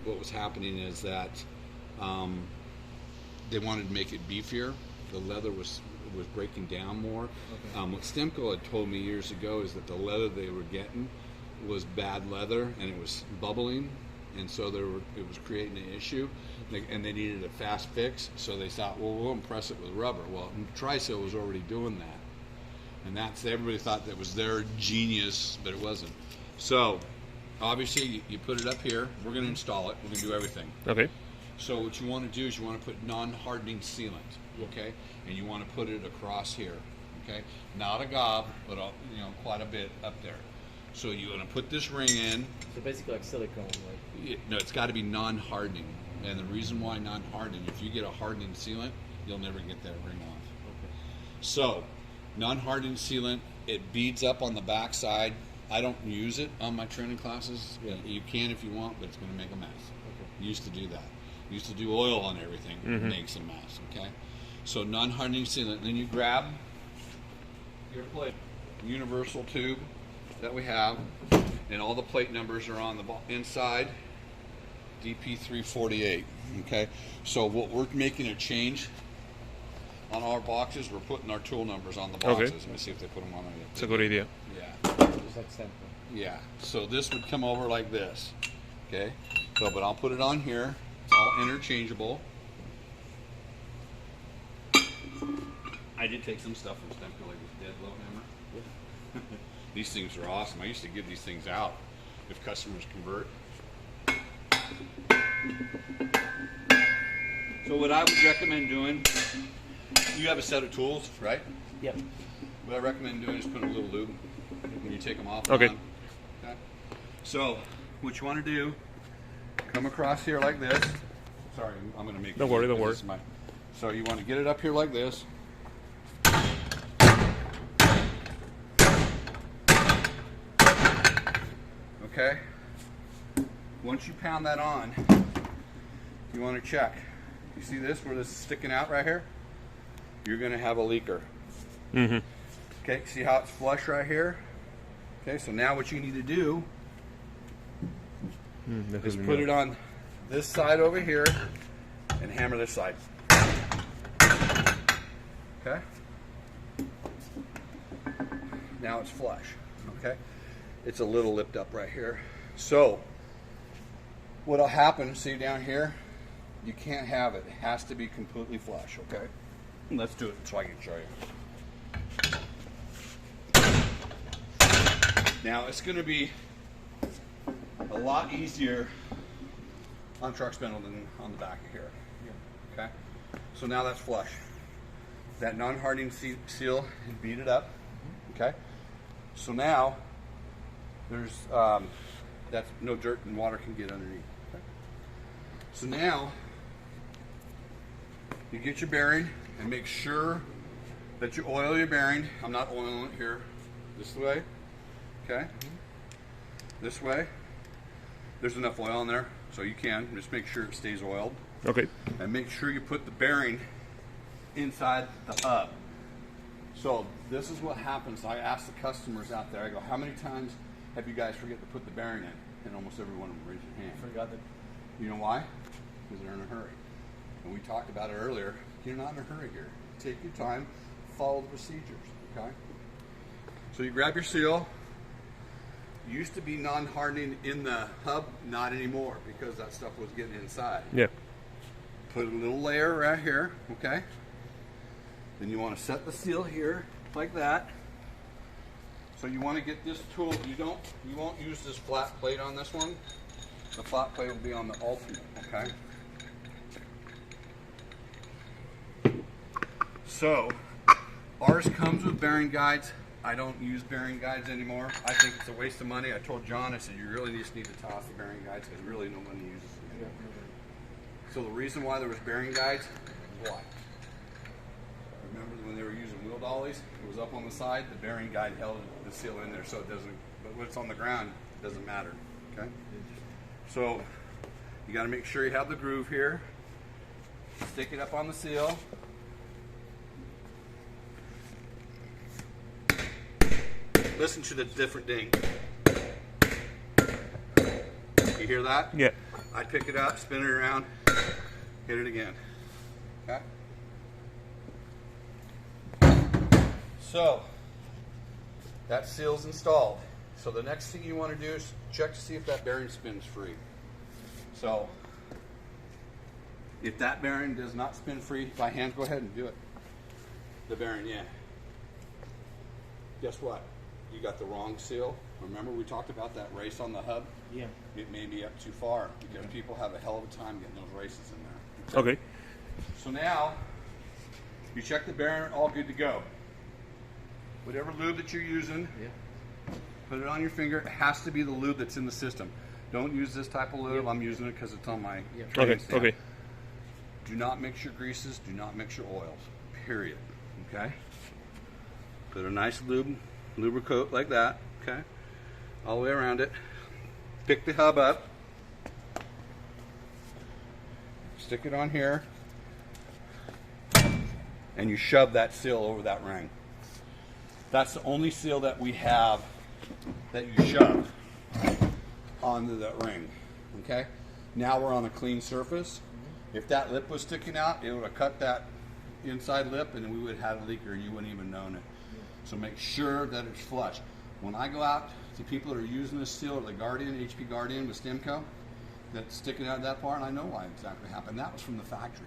what was happening is that they wanted to make it beefier. The leather was breaking down more. Okay. What Stemco had told me years ago is that the leather they were getting was bad leather and it was bubbling, and so it was creating an issue, and they needed a fast fix. So they thought, well, we'll impress it with rubber. Well, Tri-Seal was already doing that, and everybody thought that was their genius, but it wasn't. So obviously you put it up here. We're going to install it. We're going to do everything. Okay. So what you want to do is you want to put non-hardening sealant, okay, and you want to put it across here, okay, not a gob, but quite a bit up there. So you want to put this ring in. So basically like silicone, like. No, it's got to be non-hardening, and the reason why non-hardening, if you get a hardening sealant, you'll never get that ring off. Okay. So non-hardening sealant, it beads up on the back side. I don't use it on my training classes. Yeah. You can if you want, but it's going to make a mess. Okay. Used to do that. Used to do oil on everything. It makes a mess, okay? So non-hardening sealant. Then you grab your plate, universal tube that we have, and all the plate numbers are on the inside, DP348, okay? So what we're making a change on our boxes, we're putting our tool numbers on the boxes. Okay. Let me see if they put them on there. It's a good idea. Yeah. Just like sample. Yeah, so this would come over like this, okay? So, but I'll put it on here. It's all interchangeable. I did take some stuff from Stemco, like this dead blow hammer. Yeah. These things are awesome. I used to give these things out if customers convert. So what I would recommend doing, you have a set of tools, right? Yep. What I recommend doing is put a little lube when you take them off. Okay. On. Okay. So what you want to do, come across here like this. Sorry, I'm going to make. Don't worry, don't worry. So you want to get it up here like this. Okay. Once you pound that on, you want to check. You see this, where this is sticking out right here? You're going to have a leaker. Mm-hmm. Okay, see how it's flush right here? Okay, so now what you need to do is put it on this side over here and hammer this side. Okay? Now it's flush. Okay? It's a little lipped up right here. So, what'll happen, see down here, you can't have it. It has to be completely flush, okay? Let's do it so I can show you. Now, it's going to be a lot easier on truck spindle than on the back of here. Okay? So now that's flush. That non-hardening seal, beat it up. Okay? So now, there's that's no dirt and water can get underneath. Okay? So now, you get your bearing and make sure that you oil your bearing. I'm not oiling it here. This way. Okay? This way. There's enough oil in there, so you can just make sure it stays oiled. Okay. And make sure you put the bearing inside the hub. So this is what happens. I ask the customers out there, I go, how many times have you guys forget to put the bearing in? And almost every one of them raise their hand. Forgot that. You know why? Because they're in a hurry. And we talked about it earlier. You're not in a hurry here. Take your time, follow the procedures, okay? So you grab your seal. Used to be non-hardening in the hub, not anymore because that stuff was getting inside. Yeah. Put a little layer right here, okay? Then you want to set the seal here like that. So you want to get this tool. You won't use this flat plate on this one. The flat plate will be on the ultimate, okay? So ours comes with bearing guides. I don't use bearing guides anymore. I think it's a waste of money. I told John, I said, you really just need to toss the bearing guides because really no one uses them anymore. So the reason why there was bearing guides, why? Remember when they were using wheel dollies? It was up on the side. The bearing guide held the seal in there, so it doesn't. But when it's on the ground, it doesn't matter. Okay. So you got to make sure you have the groove here. Stick it up on the seal. Listen to the different ding. You hear that? Yeah. I'd pick it up, spin it around, hit it again. Okay? So, that seal's installed. So the next thing you want to do is check to see if that bearing spins free. So, if that bearing does not spin free by hand, go ahead and do it. The bearing, yeah. Guess what? You got the wrong seal. Remember we talked about that race on the hub? Yeah. It may be up too far because people have a hell of a time getting those races in there. Okay. So now, you check the bearing, all good to go. Whatever lube that you're using, Yeah. put it on your finger. It has to be the lube that's in the system. Don't use this type of lube. Yep. I'm using it because it's on my Yep. training Okay. stand. Okay. Do not mix your greases. Do not mix your oils. Period. Okay? Put a nice lubricoat like that. Okay? All the way around it. Pick the hub up. Stick it on here. And you shove that seal over that ring. That's the only seal that we have that you shove onto that ring. Okay? Now we're on a clean surface. If that lip was sticking out, it would have cut that inside lip and we would have had a leaker and you wouldn't even known it. So make sure that it's flush. When I go out to people that are using this seal or the Guardian, HP Guardian with Stemco, that's sticking out that far, and I know why exactly happened. That was from the factory.